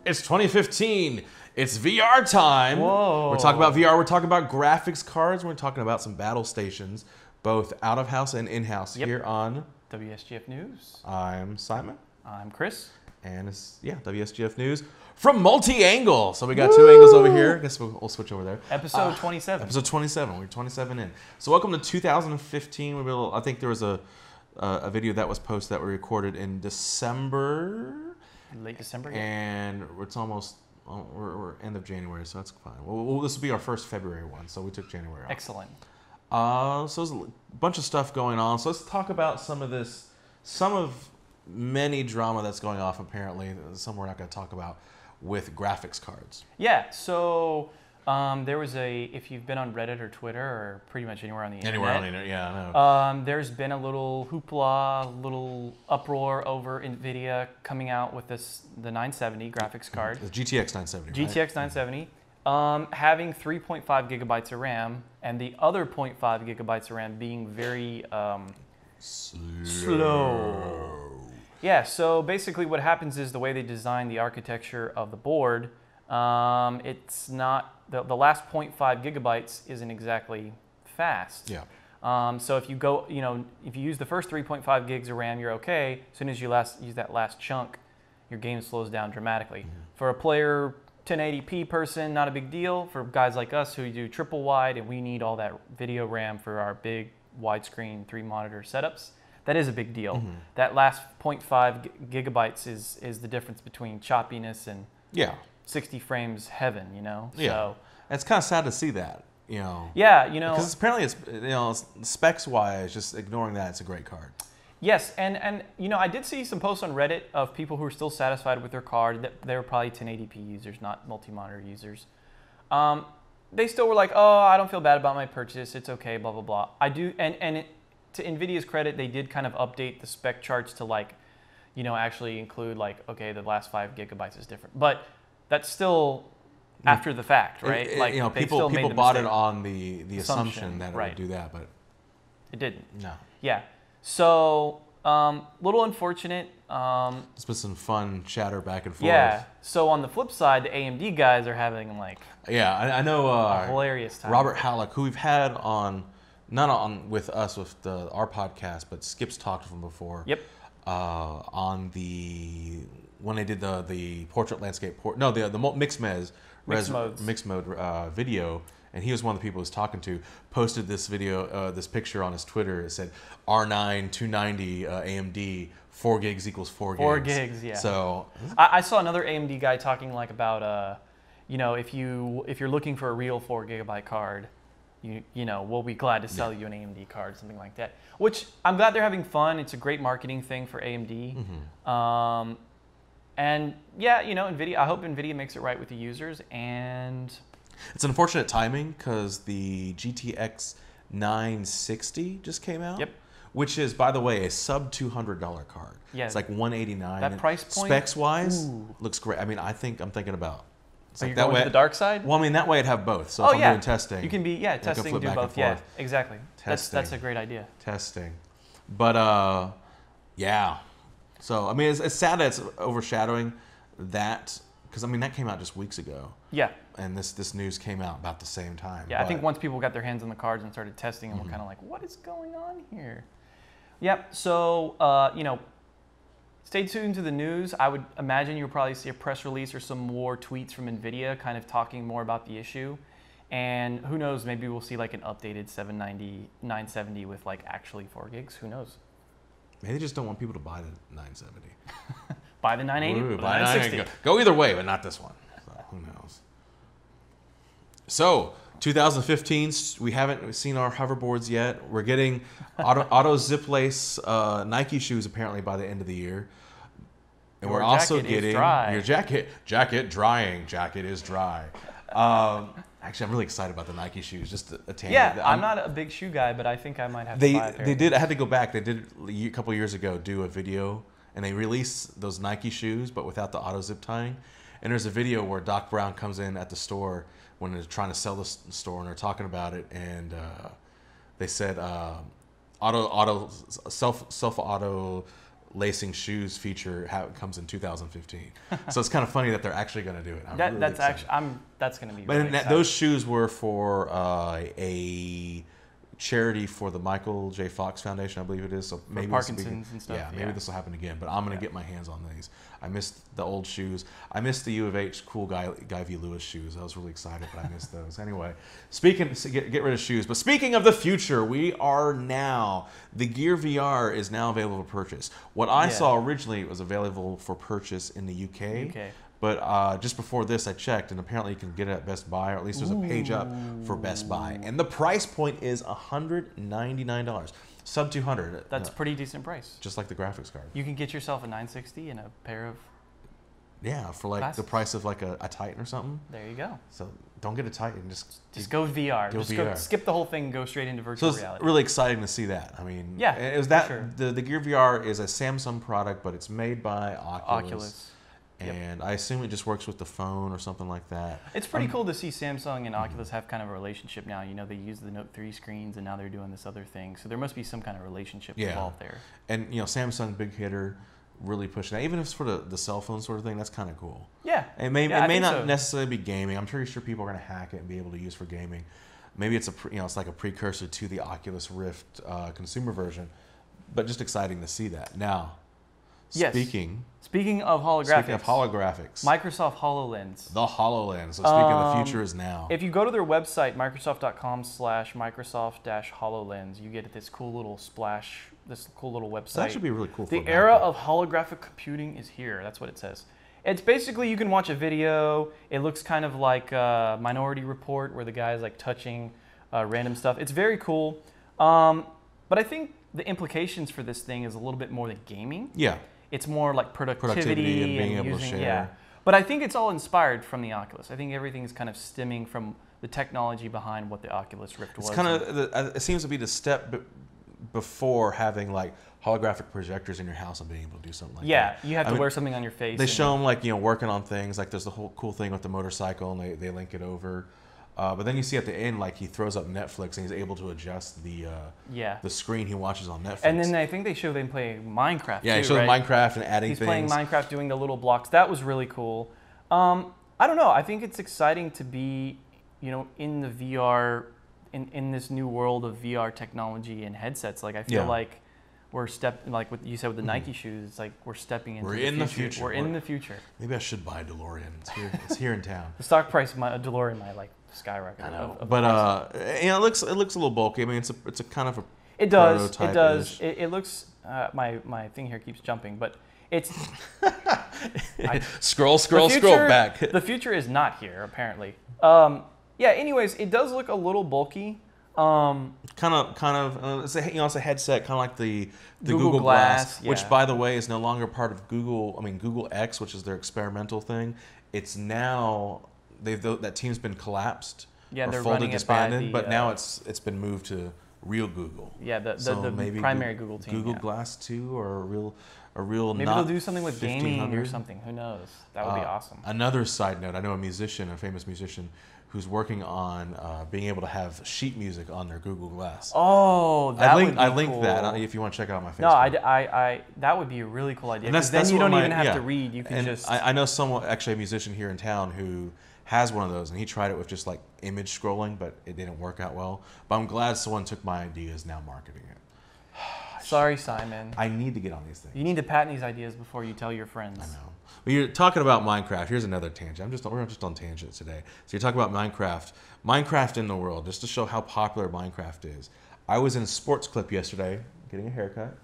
It's 2015. It's VR time. Whoa. We're talking about VR. We're talking about graphics cards. We're talking about some Battlestations, both out of house and in house here on WSGF News. I'm Simon. I'm Chris. And it's WSGF News from multi-angle. So we got two angles over here. I guess we'll switch over there. Episode 27. Episode 27. We're 27 in. So welcome to 2015. I think there was a video that was posted that we recorded in December. Late December. And it's almost, we're end of January, so that's fine. Well, this will be our first February one, so we took January off. Excellent. So there's a bunch of stuff going on. So let's talk about some of many drama that's going off apparently, some we're not going to talk about with graphics cards. Yeah, so there was if you've been on Reddit or Twitter or pretty much anywhere on the internet. Anywhere on the internet, yeah, I know. There's been a little hoopla, little uproar over NVIDIA coming out with the 970 graphics card. The GTX 970, GTX 970. Having 3.5 gigabytes of RAM and the other 0.5 gigabytes of RAM being very slow. Yeah, so basically what happens is the way they design the architecture of the board, it's not, the last 0.5 gigabytes isn't exactly fast. Yeah. So if you go, if you use the first 3.5 gigs of RAM, you're okay. As soon as you use that last chunk, your game slows down dramatically. Mm-hmm. For a player, 1080p person, not a big deal. For guys like us who do triple wide and we need all that video RAM for our big widescreen 3-monitor setups, that is a big deal. Mm-hmm. That last 0.5 gigabytes is the difference between choppiness and 60 frames heaven, Yeah. So it's kind of sad to see that, Yeah, because apparently it's, specs-wise, just ignoring that, it's a great card. Yes, and I did see some posts on Reddit of people who are still satisfied with their card. That they were probably 1080p users, not multi-monitor users. They still were like, oh, I don't feel bad about my purchase. It's okay, blah, blah, blah. I do, to NVIDIA's credit, they did kind of update the spec charts to actually include the last 5 gigabytes is different. But that's still after the fact, right? People bought it on the assumption that it would do that, but it didn't. No. Yeah. So, little unfortunate. It's been some fun chatter back and forth. Yeah. So on the flip side, the AMD guys are having I know a hilarious time. Robert Halleck, who we've had on, not on with us with our podcast, but Skip's talked to him before. Yep. On when they did the portrait landscape the mixed mode video. And he was one of the people he was talking to, posted this video, this picture on his Twitter. It said, R9 290 AMD, 4 gigs equals 4 gigs. 4 gigs, yeah. So I saw another AMD guy talking about, if you're looking for a real 4 gigabyte card, we'll be glad to sell you an AMD card, something like that. Which I'm glad they're having fun. It's a great marketing thing for AMD. Mm-hmm. And yeah, NVIDIA. I hope NVIDIA makes it right with the users and. It's unfortunate timing because the GTX 960 just came out. Yep. Which is, by the way, a sub $200 card. Yeah. It's like $189. That price point, specs wise, looks great. I mean, I'm thinking about. Are you going to the dark side? Well, I mean, that way I'd have both. So if I'm doing testing, you can be testing, do both. Yeah, exactly. That's a great idea. Testing, but yeah. So I mean, it's sad that it's overshadowing that because I mean that came out just weeks ago. Yeah. And this news came out about the same time. Yeah, I think once people got their hands on the cards and started testing, and we're kind of like, what is going on here? Yep. So stay tuned to the news. I would imagine you'll probably see a press release or some more tweets from NVIDIA kind of talking more about the issue. And who knows, maybe we'll see an updated 790, 970 with actually 4 gigs. Who knows? Maybe they just don't want people to buy the 970. Buy the 980, buy the 960. Go either way, but not this one. So, who knows? So, 2015, we haven't seen our hoverboards yet. We're getting auto zip lace Nike shoes apparently by the end of the year. And we're also getting your jacket drying. Jacket is dry. Actually, I'm really excited about the Nike shoes. Just a tangent. Yeah, I'm not a big shoe guy, but I think I might have to buy a pair. They did. I had to go back. They did a couple years ago do a video, and they released those Nike shoes, but without the auto zip tying. And there's a video where Doc Brown comes in at the store when they're trying to sell the store, and they're talking about it, and they said, self auto lacing shoes feature comes in 2015. So it's kind of funny that they're actually going to do it. That's going to be. But really those shoes were for a charity for the Michael J. Fox Foundation, I believe it is. So maybe Parkinson's and stuff. Yeah, maybe this will happen again. But I'm going to get my hands on these. I missed the old shoes. I missed the U of H cool Guy V. Lewis shoes. I was really excited, but I missed those. Anyway, get rid of shoes. But speaking of the future, the Gear VR is now available for purchase. What I saw originally, it was available for purchase in the UK. But just before this, I checked, and apparently you can get it at Best Buy, or at least there's a page up for Best Buy. And the price point is $199. Sub 200. That's a pretty decent price. Just like the graphics card. You can get yourself a 960 and a pair of for like glasses. The price of like a Titan or something. There you go. So don't get a Titan. Just go VR. Go skip the whole thing and go straight into virtual reality. It's really exciting to see that. I mean, it was that sure. The Gear VR is a Samsung product, but it's made by Oculus. And I assume it just works with the phone or something like that. It's pretty cool to see Samsung and Oculus have kind of a relationship now. You know, they use the Note 3 screens, and now they're doing this other thing. So there must be some kind of relationship involved there. And, Samsung, big hitter, really pushing that. Even if it's for the cell phone sort of thing, that's kind of cool. Yeah. It may not necessarily be gaming. I'm pretty sure people are going to hack it and be able to use for gaming. Maybe it's it's like a precursor to the Oculus Rift consumer version. But just exciting to see that. Now, Speaking of holographics. Microsoft HoloLens. The HoloLens. So speaking of the future is now. If you go to their website, Microsoft.com/Microsoft-HoloLens, you get this cool little splash, this cool little website. That should be really cool. The era of holographic computing is here. That's what it says. It's basically, you can watch a video. It looks kind of like Minority Report, where the guy is like touching random stuff. It's very cool. But I think the implications for this thing is a little bit more than gaming. Yeah. It's more like productivity and being able to share. Yeah. But I think it's all inspired from the Oculus. I think everything is kind of stemming from the technology behind what the Oculus Rift was. It's kind of, it seems to be the step before having like holographic projectors in your house and being able to do something like that. Yeah, you have to wear something on your face. They show them like, working on things. Like there's the whole cool thing with the motorcycle, and they link it over. But then you see at the end, like he throws up Netflix and he's able to adjust the screen he watches on Netflix. And then I think they show them playing Minecraft. Yeah, he shows Minecraft and adding things. He's playing Minecraft, doing the little blocks. That was really cool. I don't know. I think it's exciting to be, in the VR, in this new world of VR technology and headsets. Like I feel like we're like what you said with the Nike shoes. It's like we're stepping into the future. We're in the future. Maybe I should buy a DeLorean. It's here in town. The stock price of a DeLorean might skyrocket. I know, but it looks a little bulky. I mean, it's a kind of a prototype. It does. It looks. My thing here keeps jumping, but it's. Scroll back. The future is not here, apparently. Anyways, it does look a little bulky. It's a headset, kind of like the Google Glass, which by the way is no longer part of Google. I mean, Google X, which is their experimental thing. It's now. That team's been collapsed or folded, disbanded, but now it's been moved to real Google. Yeah, the primary Google team. Google Glass 2 or a real. Maybe they'll do something with gaming or something. Who knows? That would be awesome. Another side note: I know a famous musician, who's working on being able to have sheet music on their Google Glass. Oh, that would be cool. I linked that if you want to check it out on my Facebook. No, that would be a really cool idea. Because then you don't even have to read. You can just. I know a musician here in town who has one of those, and he tried it with just like image scrolling, but it didn't work out well. But I'm glad someone took my idea, is now marketing it. Sorry, Simon. I need to get on these things. You need to patent these ideas before you tell your friends. I know. But you're talking about Minecraft. Here's another tangent. We're just on tangents today. So you're talking about Minecraft. Minecraft in the world, just to show how popular Minecraft is. I was in a sports clip yesterday, getting a haircut,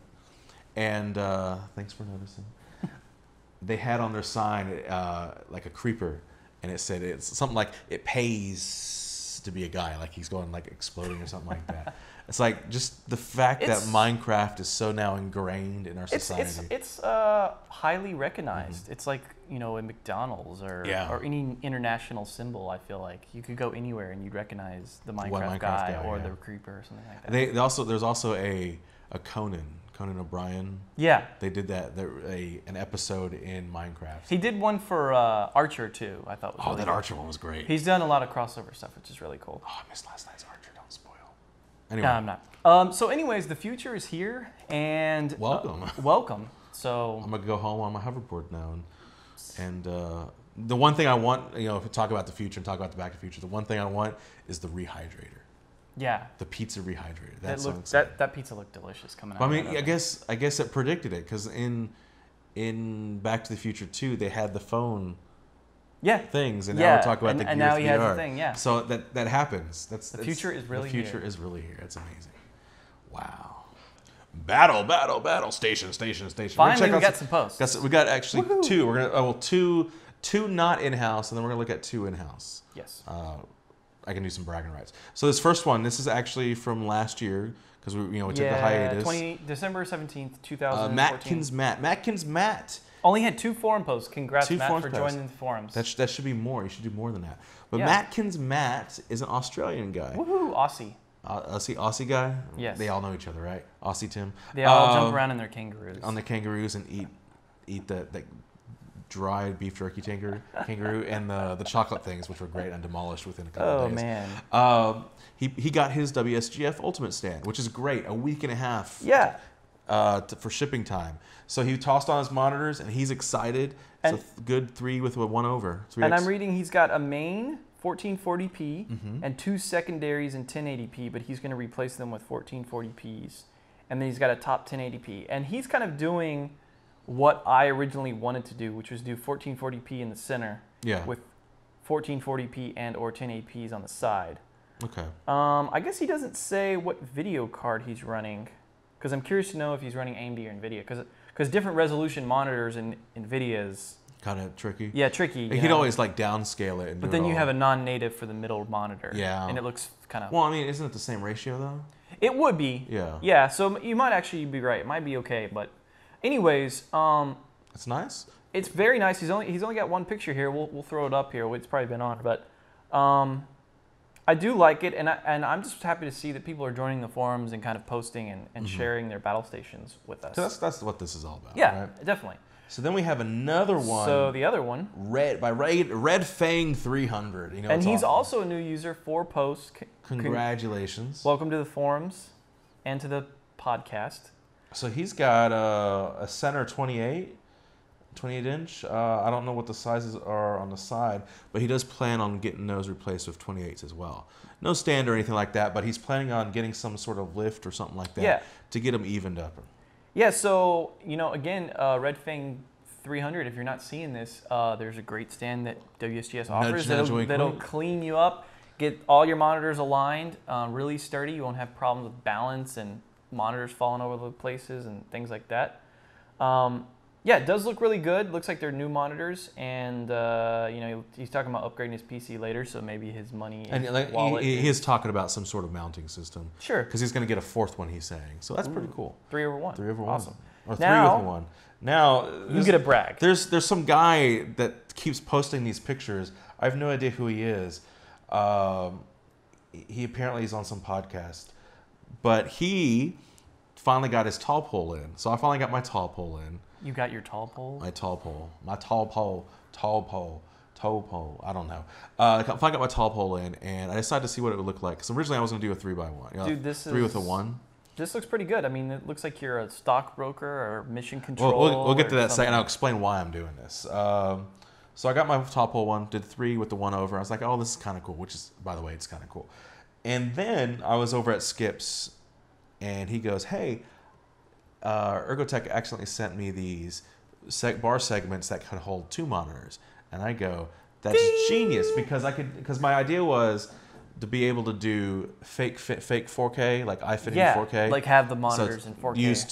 and thanks for noticing. They had on their sign like a creeper. And it said it's something like it pays to be a guy, like he's going like exploding or something like that. It's like just the fact that Minecraft is so now ingrained in our society. It's highly recognized. It's like a McDonald's or any international symbol. I feel like you could go anywhere and you'd recognize the Minecraft guy or the creeper or something like that. There's also a Conan O'Brien. Yeah. They did that. An episode in Minecraft. He did one for Archer too. I thought. That Archer one was great. He's done a lot of crossover stuff, which is really cool. Oh, I missed last night's Archer. Don't spoil. Anyway. No, I'm not. So anyways, the future is here, and welcome. Welcome. So I'm gonna go home on my hoverboard now, and the one thing I want, if we talk about the future and talk about the Back to the Future, the one thing I want is the rehydrator. Yeah. The pizza rehydrator. That pizza looked delicious coming out. I mean, I guess it predicted it, because in Back to the Future 2 they had the phone. Yeah. Things, and now we're talking about the Gear and now VR. he has the thing. Yeah. So that happens. The future is really here. The future is really here. It's amazing. Wow. Battle station. Finally, we got some posts. We got actually two. We're gonna two not in house, and then we're gonna look at two in house. Yes. I can do some bragging rights. So this first one, this is actually from last year, because we took the hiatus. December 17th, 2014. Matkins Matt. Only had 2 forum posts. Congrats, Matt, for joining the forums. That should be more. You should do more than that. But yeah. Matkins Matt is an Australian guy. Woohoo, Aussie. Aussie guy? Yes. They all know each other, right? Aussie Tim. They all jump around in their kangaroos. On the kangaroos and eat the dried beef jerky kangaroo and the chocolate things, which were great and demolished within a couple of days. Oh, man. He got his WSGF Ultimate stand, which is great. A week and a half. Yeah. For shipping time. So he tossed on his monitors, and he's excited. It's a good 3 with a 1/. And I'm reading he's got a main 1440p and 2 secondaries in 1080p, but he's going to replace them with 1440ps. And then he's got a top 1080p. And he's kind of doing what I originally wanted to do, which was do 1440p in the center with 1440p and or 1080ps on the side. Okay. I guess he doesn't say what video card he's running, because I'm curious to know if he's running AMD or NVIDIA, because different resolution monitors in NVIDIA's kind of tricky. Yeah, tricky. He'd always like downscale it. But then you have a non-native for the middle monitor. Yeah. And it looks kind of... Well, I mean, isn't it the same ratio though? It would be. Yeah. Yeah, so you might actually be right. It might be okay, but anyways... It's nice? It's very nice. He's only got one picture here. We'll throw it up here. It's probably been on, but... I do like it, and I'm just happy to see that people are joining the forums and kind of posting and sharing their Battlestations with us. So that's what this is all about, yeah, right? Definitely. So then we have another one. So the other one, Red Fang 300. And he's also a new user, 4 posts. Congratulations. Welcome to the forums and to the podcast. So he's got a center 28 inch. I don't know what the sizes are on the side, but he does plan on getting those replaced with 28s as well. No stand or anything like that, but he's planning on getting some sort of lift or something like that to get them evened up. Yeah, so, again, Red Fang 300, if you're not seeing this, there's a great stand that WSGS offers that'll clean you up, get all your monitors aligned, really sturdy. You won't have problems with balance and monitors falling over the places and things like that. Yeah, it does look really good. Looks like they're new monitors, and he's talking about upgrading his PC later, so maybe his money and wallet. He is talking about some sort of mounting system. Sure. Because he's going to get a 4th one, he's saying. So that's pretty cool. 3 over 1. 3 over 1. Awesome. Or 3 with 1. Now you get a brag. There's some guy that keeps posting these pictures. I have no idea who he is. He apparently is on some podcast, but he finally got his tall pole in. So I finally got my tall pole in. You got your tall pole? My tall pole. I don't know. I finally got my tall pole in, and I decided to see what it would look like. Because originally I was going to do a 3x1. Dude, this 3 with a 1. This looks pretty good. I mean, it looks like you're a stockbroker or mission control. We'll get to that second. I'll explain why I'm doing this. So I got my tall pole one, did 3 with the 1 over. I was like, oh, this is kind of cool, which is, by the way, it's kind of cool. And then I was over at Skip's, and he goes, hey, Ergotech accidentally sent me these bar segments that could hold 2 monitors. And I go, that's genius, because my idea was to be able to do fake 4K, like iFinity 4K. Like have the monitors in 4K. Use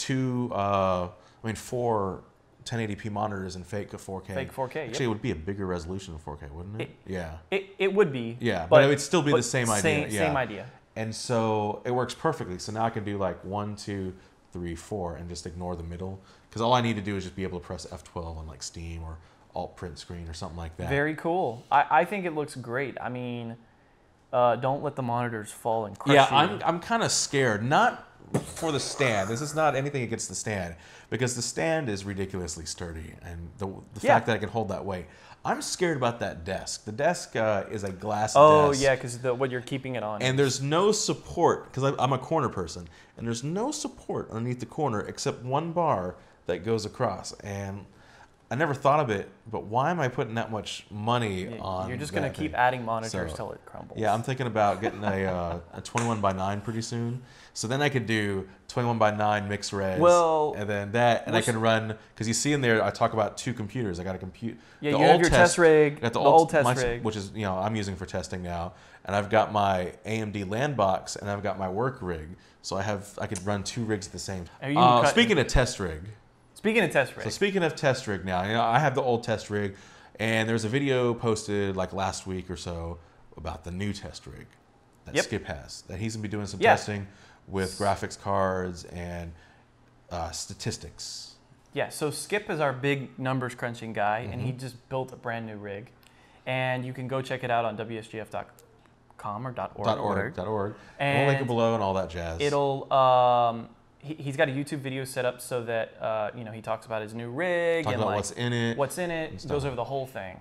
4 1080p monitors and fake 4K. Fake 4K, Actually, it would be a bigger resolution of 4K, wouldn't it? Yeah. It would be. Yeah, but it would still be the same idea. Same idea. And so it works perfectly. So now I can do like 1, 2, 3, 4 and just ignore the middle. Because all I need to do is just be able to press F12 on like Steam or Alt Print Screen or something like that. Very cool. I think it looks great. I mean, don't let the monitors fall and crush you. I'm kind of scared. Not for the stand. This is not anything against the stand, because the stand is ridiculously sturdy, and the fact that I can hold that weight. I'm scared about that desk. The desk is a glass desk. Oh, yeah, because what you're keeping it on. And there's no support, because I'm a corner person, and there's no support underneath the corner except one bar that goes across. And I never thought of it, but why am I putting that much money on? You're just going to keep adding monitors till it crumbles. Yeah, I'm thinking about getting a 21x9 pretty soon. So then I could do 21x9 mixed res. Well, and then that, and I can run, because you see in there, I talk about 2 computers. I got a compute. Yeah, you have your test rig, the old test rig, which is, I'm using for testing now. And I've got my AMD LAN box, and I've got my work rig. So I could run 2 rigs at the same time. Speaking of test rig. Speaking of test rig. So speaking of test rig now, I have the old test rig, and there's a video posted like last week or so about the new test rig that Skip has. That he's gonna be doing some testing with graphics cards and statistics. Yeah, so Skip is our big numbers crunching guy, and he just built a brand new rig. And you can go check it out on WSGF.com or .org. And we'll link it below and all that jazz. It'll... He's got a YouTube video set up so that he talks about his new rig and about what's in it. Goes over the whole thing.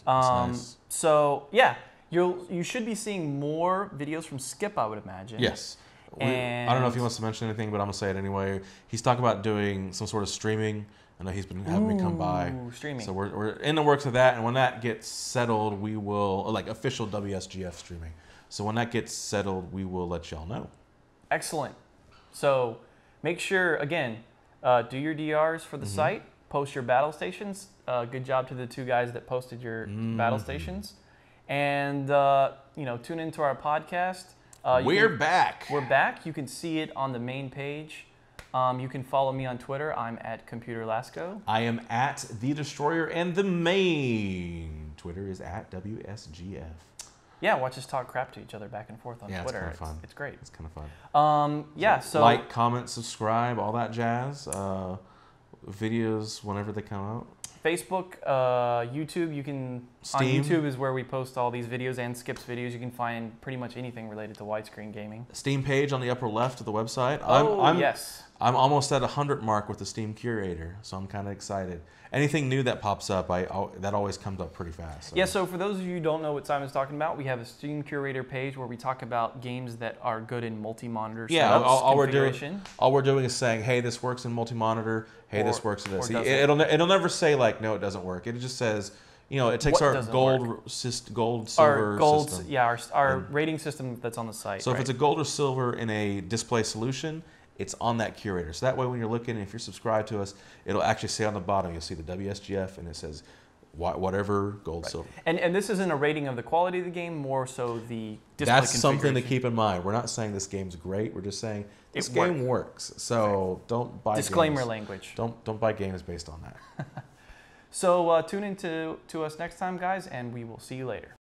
Nice. So yeah, you should be seeing more videos from Skip, I would imagine. Yes. I don't know if he wants to mention anything, but I'm gonna say it anyway. He's talking about doing some sort of streaming. I know he's been having me come by. Streaming. So we're in the works of that, and when that gets settled, we will like official WSGF streaming. So when that gets settled, we will let y'all know. Excellent. So make sure, again, do your DRs for the site, post your battle stations. Good job to the 2 guys that posted your battle stations. And, tune into our podcast. We're back. We're back. You can see it on the main page. You can follow me on Twitter. I'm at ComputerLasco. I am at The Destroyer, and the main Twitter is at WSGF. Yeah, watch us talk crap to each other back and forth on Twitter. It's kind of fun. It's great. It's kind of fun. So like, comment, subscribe, all that jazz. Videos whenever they come out. Facebook, YouTube. You can Steam. On YouTube is where we post all these videos and Skip's videos. You can find pretty much anything related to widescreen gaming. Steam page on the upper left of the website. Yes. I'm almost at 100 mark with the Steam Curator, so I'm kind of excited. Anything new that pops up, that always comes up pretty fast. So. Yeah, so for those of you who don't know what Simon's talking about, we have a Steam Curator page where we talk about games that are good in multi-monitor setups, all we're doing is saying, hey, this works in multi-monitor. Hey, this works in this. It'll never say like, no, it doesn't work. It just says, it takes our gold, silver system. Yeah, our rating system that's on the site. So if it's a gold or silver in a display solution, it's on that curator. So that way when you're looking, if you're subscribed to us, it'll actually say on the bottom, you'll see the WSGF, and it says whatever, gold, silver. And this isn't a rating of the quality of the game, more so the display That's something to keep in mind. We're not saying this game's great. We're just saying this game works. So don't buy disclaimer games. Language. Don't buy games based on that. So tune in to us next time, guys, and we will see you later.